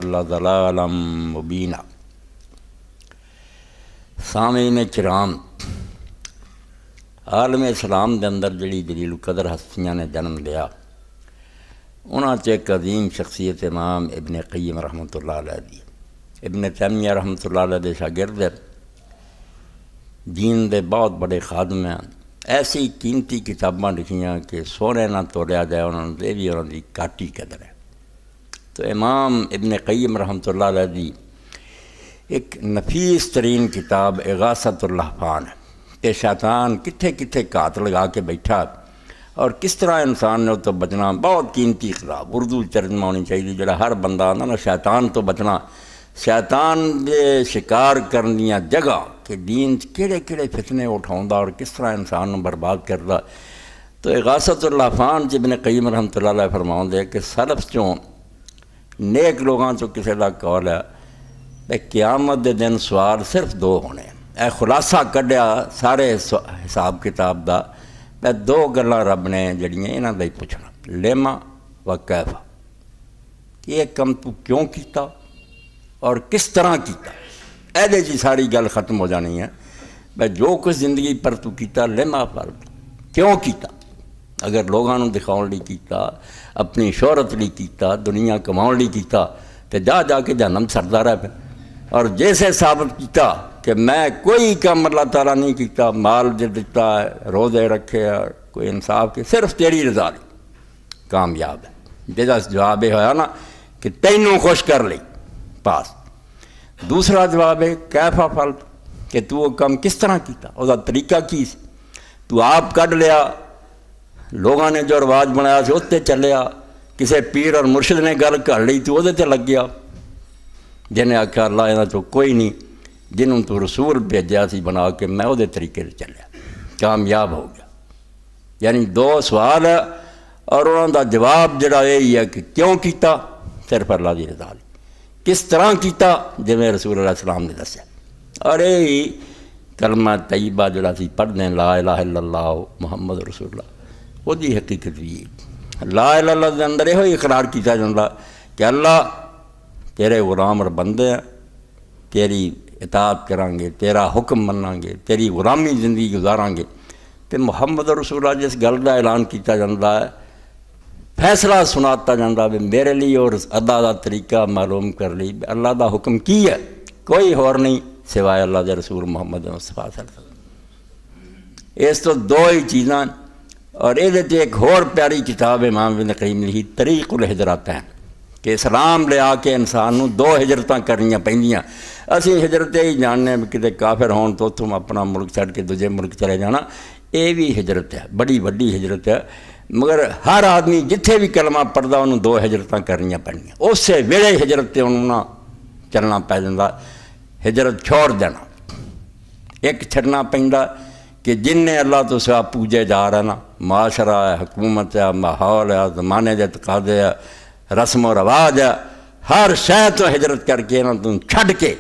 اللہ ضلالا مبینہ۔ سامعین کرام، عالم اسلام دے اندر جڑی جلیل قدر ہستیاں نے جنم لیا، انہاں چ ایک عظیم شخصیت امام ابن قیم رحمۃ اللہ علیہ دی۔ ابن تیمیہ رحمۃ اللہ علیہ دے شاگرد دین دے بہت بڑے خادم ہیں۔ ایسی قیمتی کتاباں لکھیاں کہ سونے نہ تولیا جائے انہوں نے بھی انہوں دی کاٹی قدر ہے۔ تو امام ابن قیم رحمۃ اللہ علیہ دی ایک نفیس ترین کتاب اغاثۃ اللہفان ہے کہ شیطان کتھے کتھے گھات لگا کے بیٹھا اور کس طرح انسان نے تو بچنا۔ بہت قیمتی کتاب، اردو ترجمہ ہونی چاہیے، جڑا ہر بندہ آتا نا شیطان تو بچنا، شیطان دے شکار کرنیاں جگہ کہ دین کیڑے کیڑے فتنے اٹھاؤں اور کس طرح انسان نو برباد کردا۔ تو اغاثۃ اللہفان ابن قیم رحمۃ اللہ علیہ فرماؤں دے کہ سلف چوں نیک لوگاں چوں کسے دا قول ہے کہ قیامت دے دن سوال صرف دو ہونے۔ اے خلاصہ کڈیا سارے حساب کتاب دا، میں دو گلاں رب نے جڑیاں انہاں دا ہی پوچھنا، لما و کیفا، کہ یہ کم تو کیوں کیتا اور کس طرح کیتا۔ ایدے جی ساری گل ختم ہو جانی ہے۔ میں جو کچھ زندگی پر تو کیتا، لما پر کیوں کیتا۔ اگر لوگاں نوں دکھاؤن لئی کیتا، اپنی شہرت لئی کیتا، دنیا کماؤن لئی کیتا، تے جا جا کے جہنم سڑدا رہ پیا۔ اور جیسے ثابت کیتا کہ میں کوئی کام اللہ تعالیٰ نہیں کیتا، مال دے دیتا ہے، روزے رکھے، کوئی انصاف کے، صرف تیری رضا لی، کامیاب ہے۔ جیسا جواب یہ ہویا نا کہ تینوں خوش کر لئی، پاس۔ دوسرا جواب ہے کیفا فعلت، کہ تو وہ کام کس طرح کیتا، اس کا طریقہ کی سی۔ تو آپ کڈ لیا، لوگاں نے جو رواج بنایا سی اس تے چلیا، کسے پیر اور مرشد نے گل کر لی تو وہ تے لگ گیا، جنہیں آخیا اللہ یہاں تو کوئی نہیں، جنہوں تو رسول بھیجا سی بنا کے میں وہ طریقے سے چلیا، کامیاب ہو گیا۔ یعنی دو سوال ہے اور انہوں دا جواب جڑا یہی ہے کہ کیوں کیتا، صرف اللہ دی رضا لی، کس طرح کیتا، جویں رسول اللہ علیہ السلام نے دسیا۔ اور یہی کلمہ طیبہ جڑا سی پڑھ دیں، لا الہ الا اللہ محمد رسول اللہ، وہ دی حقیقت بھی ہے۔ لا الہ الا اللہ دے اندر یہ اقرار کیتا جاتا کہ اللہ تیرے غلام اور بندے ہیں، تیری اطاعت کریں گے، تیرا حکم منیں گے، تیری غلامی زندگی گزاریں گے۔ تو محمد رسول اللہ جس گل کا اعلان کیتا جاتا ہے، فیصلہ سناتا جاتا ہے میرے لیے، اور اللہ دا طریقہ معلوم کر لی، اللہ دا حکم کی ہے، کوئی اور نہیں سوائے اللہ دے رسول محمد مصطفیٰ صلی اللہ علیہ وسلم۔ اس تو دو ہی چیزاں۔ اور یہ ایک اور پیاری کتاب امام ابن قیم لکھی، طریق الہجرتین، کہ اسلام لے آ کے انسان نو دو ہجرتاں کرنیاں پیندیاں۔ اسی ہجرتیں ہی جاننے کتے کافر ہون تو تم اپنا ملک چھڈ کے دوجے ملک چلے جانا، یہ بھی ہجرت ہے، بڑی وڈی ہجرت ہے۔ مگر ہر آدمی جتھے بھی کلمہ پڑھدا انہوں دو ہجرتاں کرنیاں پڑنیاں، اسے ویلے ہجرت تے انہوں نہ چلنا پی جاتا، ہجرت چھوڑ دینا۔ ایک چھڈنا پیندا کہ جن نے اللہ تو سوا پوجے جا رہا نا، معاشرہ ہے، حکومت ہے، ماحول ہے، زمانے دے تقاضے ہے، رسم و رواج ہے، ہر شے تو ہجرت کر کے نا تم چھڈ کے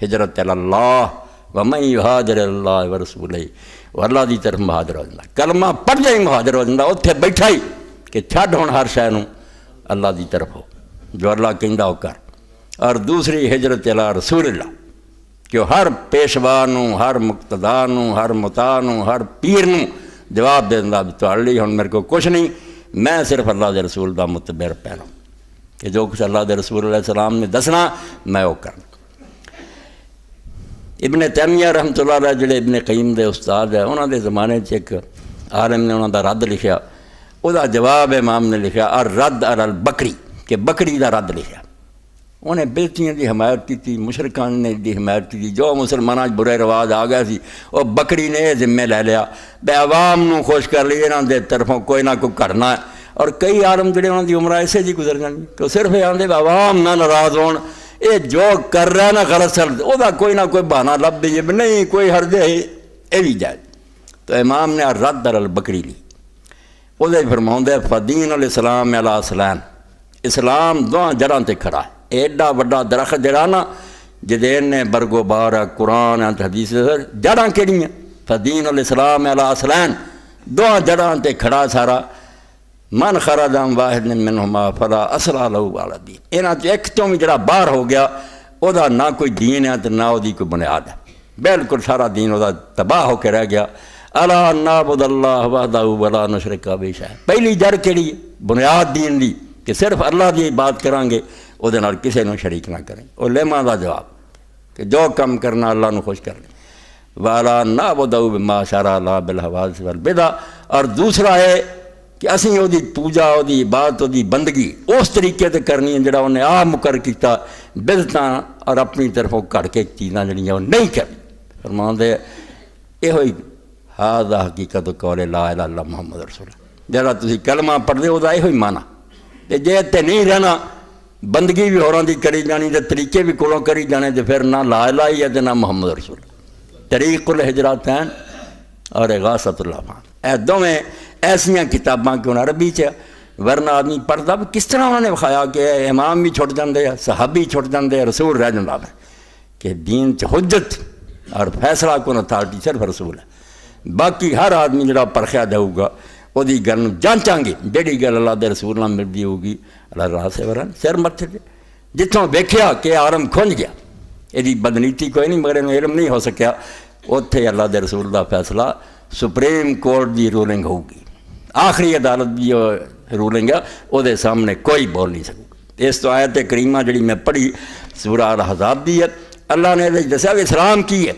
ہجرت اللہ ومن یہاجر اللہ ورسولہ، وہ اللہ دی طرف مہاجر ہو جاتا، کلمہ پڑھ جائے مہاجر ہو جاتا، اتنے بیٹھا ہی کہ چھڈ ہون ہر شے نو اللہ دی طرف ہو، جو اللہ کہندا ہو کر۔ اور دوسری ہجرت اللہ رسول اللہ، کہ ہر پیشوا نو، ہر مقتدا نو، ہر مطاع نو، ہر پیر نو جواب دے دیندا بھی تہاڈے لئی ہن میرے کو کچھ نہیں، میں صرف اللہ دے رسول دا متبع پہلا، کہ جو کچھ اللہ دے رسول علیہ السلام نے دسنا میں وہ کرنا۔ ابن تیمیہ رحمۃ اللہ علیہ جڑے ابن قیم دے استاد ہے، انہوں دے زمانے ایک عالم نے انہوں دا رد لکھیا، وہ دا جواب امام نے لکھیا الرد علی البکری، کہ بکری دا رد لکھیا۔ انہیں بلتیاں دی حمایت کی تھی، مشرکان نے دی حمایت کی تھی، جو مسلمانوں برے رواج آ گئے سی وہ بکری نے یہ ذمے لے لیا، بے عوام نو خوش کر لی، انہوں دے طرفوں کوئی نہ کوئی کرنا ہے۔ اور کئی عالم جڑے انہوں دی عمرہ ایسے جی گزر جانی کہ صرف یہ آدھے عوام نہ ناراض ہون، یہ جو کر رہا ہے نا غلط سلط، وہ کوئی نہ کوئی بہانہ لب دیجیے بھی نہیں کوئی حرج ہے، یہ بھی جائز۔ تو امام نے رد علی البکری لی، وہ فرماؤں دے فدین الاسلام علی اصلین، اسلام دو جڑاں تے کھڑا ہے۔ ایڈا وڈا درخت جڑا نا جدین نے برگو بار ہے، قرآن ہے، حدیث ہے، جڑاں کیڑی ہیں؟ فدین الاسلام علی اصلین، دو جڑاں تے کھڑا سارا۔ من خرج عن واحد منہما فلا اصلح له علی الدین، انہاں چ ایک تو بھی جڑا باہر ہو گیا او دا نہ کوئی دین ہے تے نہ او دی کوئی بنیاد ہے، بالکل سارا دین او دا تباہ ہو کے رہ گیا۔ الا نعبد اللہ وحدہ ولا نشرک بہ شیئا، پہلی جڑ کیڑی ہے؟ بنیاد دین دی کہ صرف اللہ دی بات کریں گے، او دے نال کسے نوں شریک نہ کریں، او لیما دا جواب کہ جو کم کرنا اللہ نو خوش کرنا۔ وَلَا نَعْبُدُ بِمَا شَرَعَ اللَّهُ بِالْحَوَادِثِ وَالْبِدَعِ، اور دوسرا ہے کہ اسی او دی پوجا، او دی عبادت، او دی بندگی اس طریقے تے کرنی ہے جڑا انہیں آپ مقرر کیتا، بدعتاں اور اپنی طرفوں کٹ کے چیزاں جڑیاں وہ نہیں کرنی۔ فرماندے یہ ہوئی ہذا حقیقت قول لا الہ الا اللہ محمد رسول اللہ، جڑا تسی کلمہ پڑھ دے او دا یہ ہوئی معنی، تے جے تے نہیں رہنا بندگی بھی ہوراں دی کری جانی تے طریقے بھی کولوں کری جانے تے پھر نہ لا الہ ہی ہے تے نہ محمد رسول اللہ۔ طریق الہجراتین اور اغاثۃ الافہام، اے دوویں ایسیاں کتاباں کہ انہیں عربی چ، ورنہ آدمی پڑھتا بھی کس طرح انہوں نے بخایا کہ امام بھی چھٹ جاندے ہیں، صحابی چھٹ جاندے ہیں، رسول رہ جاندہ ہے کہ دین چ حجت اور فیصلہ کون اتھارٹی صرف رسول ہے۔ باقی ہر آدمی جڑا پرکھیا دے ہوگا وہ دی گل جانچاں گے، جیڑی گل اللہ دے رسول نال ملدی ہوگی اللہ راہ سے ورن سر متھے دے، جتوں ویکھیا کہ آرم کھنج گیا، یہ بدنیتی کوئی نہیں مگر انہوں علم نہیں ہو سکیا، اتھے اللہ دے رسول دا فیصلہ سپریم کورٹ دی رولنگ ہوگی، آخری عدالت دی رولنگ ہے، او دے سامنے کوئی بول نہیں سکے۔ اس تو آیت کریمہ جڑی میں پڑھی سورہ الاحزاب دی ہے، اللہ نے دسیا کہ اسلام کی ہے۔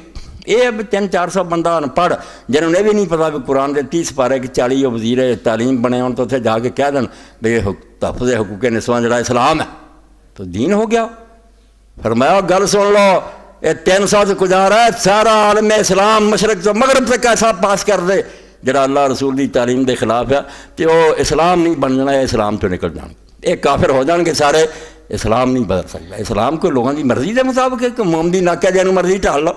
یہ اب 300-400 بندہ پڑھ جنہوں نے بھی نہیں پتا بھی قرآن دے 30 پارے کہ 40 وزیر تعلیم بنے ہوں تو اتنے جا کے کہہ دیں بھئی تحفظ حقوق نسواں جڑا اسلام ہے تو دین ہو گیا۔ فرمایا گل سن لو، یہ 300 سے گزارا ہے سارا عالم اسلام مشرق تو مغرب تک ایسا پاس کر دے جڑا اللہ رسول دی تعلیم دے خلاف ہے کہ وہ اسلام نہیں بن جانا، اسلام تو نکل جان، یہ کافر ہو جان کے سارے، اسلام نہیں بدل سکتا۔ اسلام کو لوگوں کی مرضی دے مطابق ہے کہ مومن دی نہ کہہ جانو مرضی ٹال لو۔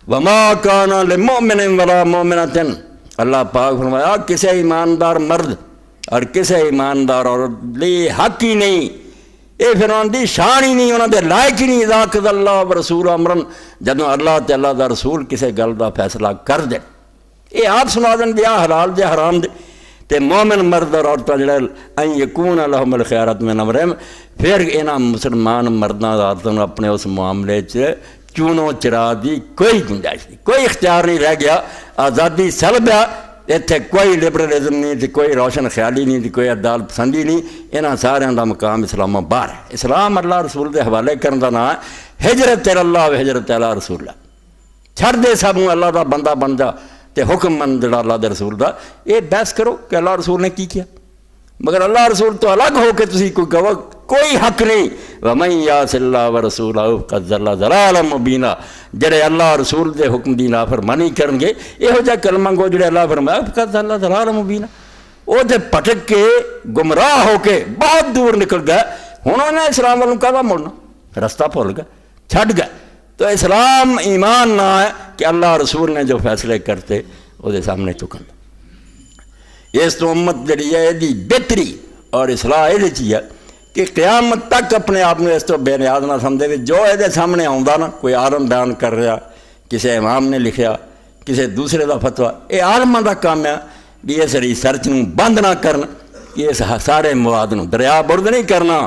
وما کان لمؤمن ولا مؤمنۃ، اللہ پاک فرمایا کسی ایماندار مرد اور کسی ایماندار عورت لی حق ہی نہیں، یہ پھر انہوں دی شان ہی نہیں، انہوں دے لائق ہی نہیں، اذا قضى اللہ ورسول امرن، جدوں اللہ تے اللہ دا رسول کسی گل دا فیصلہ کر دے، یہ آپ سنا دیں دیا حلال دے حرام دے، تے مومن مرد اور عورتاں جڑے ان یکون لہم الخیارۃ من امرہم، پھر انہاں مسلمان مرداں عورتوں اپنے اس معاملے چ چونوں چرا دی کوئی گنجائش نہیں، کوئی اختیار نہیں رہ گیا، آزادی سلب ہے، اتنے کوئی لبرلزم نہیں تھی، کوئی روشن خیالی نہیں تھی، کوئی عدالت پسندی نہیں، انہاں سارے دا مقام اسلام و باہر ہے۔ اسلام اللہ رسول دے حوالے کرن دا نام ہے ہجرت اللہ و ہجرت اللہ رسول اللہ، چھڑ دے سب اللہ دا بندہ بن جا تے حکم من جڑا اللہ دے رسول دا، یہ بحث کرو کہ اللہ رسول نے کی کیا، مگر اللہ رسول تو الگ ہو کے تسی کوئی کہو کوئی حق نہیں۔ وَمَن يَعْصِ اللَّهَ وَرَسُولَهُ فَقَدْ ضَلَّ ضَلَالًا مُبِينًا، جڑے اللہ رسول دے حکم دی نافرمانی کرن گے یہو جا کلمہ گو جڑے اللہ فرمایا فَقَدْ ضَلَّ ضَلَالًا مُبِينًا، وہ تے پھٹک کے گمراہ ہو کے بہت دور نکل گئے، انہوں نے اسلام والوں کہا مڑنا رستہ بھول گئے چھڑ گئے۔ تو اسلام ایمان نہ ہے کہ اللہ رسول نے جو فیصلے کرتے وہ دے سامنے چکن، اس تو امت جڑی ہے یہ بہتری اور اصلاح یہ چیز ہے کہ قیامت تک اپنے آپ نے اس تو بے نیاز نہ سمجھے، جو یہ سامنے آؤں نا کوئی عالم بیان کر رہا، کسی امام نے لکھیا، کسی دوسرے دا فتویٰ، یہ عالماں دا کام ہے بھی اس ریسرچ نوں بند نہ کرنا، کہ اس سارے مواد نوں دریا برد نہیں کرنا،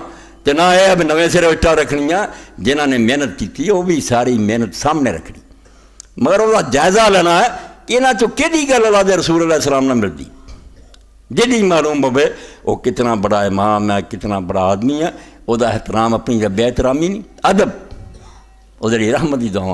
تے نہ یہ اب نویں سرے اٹھا رکھنیاں، جنہاں نے محنت کی تھی وہ بھی ساری محنت سامنے رکھنی، مگر وہ جائزہ لینا ہے کہ انہاں چوں کیڑی گل اللہ دے رسول علیہ السلام نہ ملتی، جی معلوم ہوئے وہ کتنا بڑا امام ہے، کتنا بڑا آدمی ہے، وہ دا احترام اپنی جب بے احترامی نہیں، ادب وہ جڑی رحمت دی دعا،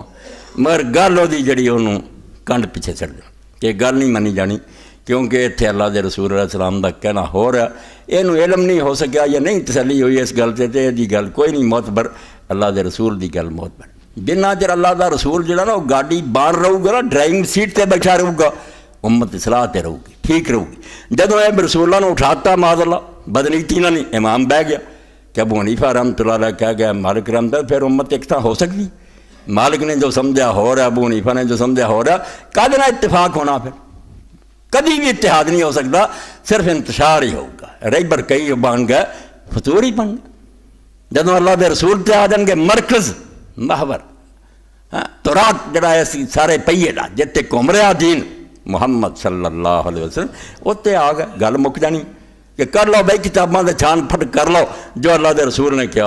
مگر گل وہ جڑی انہوں کنڈ پیچھے چڑھ دیں کہ گل نہیں منی جانی، کیونکہ اتنے اللہ دے رسول علیہ السلام دا کہنا ہو رہا، یہ علم نہیں ہو سکیا یا نہیں تسلی ہوئی اس گل سے، تے یہ گل کوئی نہیں معتبر، اللہ دے رسول دی گل معتبر، جنہ چر اللہ دا رسول جڑا نا وہ گاڑی باہر رہو گا نا، ڈرائیونگ سیٹ تے بیٹھا رہو گا، امت اصلاح تے رہو گی، ٹھیک رہو گی۔ جدوں یہ رسول اللہ نے اٹھاتا معاذ اللہ بدنیتی نہ نہیں، امام بہ گیا کہ ابو حنیفہ رحمۃ اللہ علیہ کہہ گیا مالک رحمۃ اللہ، پھر امت ایک ہو سکتی، مالک نے جو سمجھا ہو رہا، ابو حنیفہ نے جو سمجھا ہو رہا، کدے نہ اتفاق ہونا، پھر کبھی بھی اتحاد نہیں ہو سکتا، صرف انتشار ہی ہوگا، رہبر کئی بن گئے فطور ہی بن گئے۔ جدوں اللہ دے رسول تے آ جان گے مرکز محور تو رات جڑا ہے سارے پہیے دا جتے گھوم رہا دین محمد صلی اللہ علیہ وسلم اتنے آ گئے، گل مک جانی، کہ کر لو بھائی کتاباں دے چھان پھٹ کر لو جو اللہ دے رسول نے کیا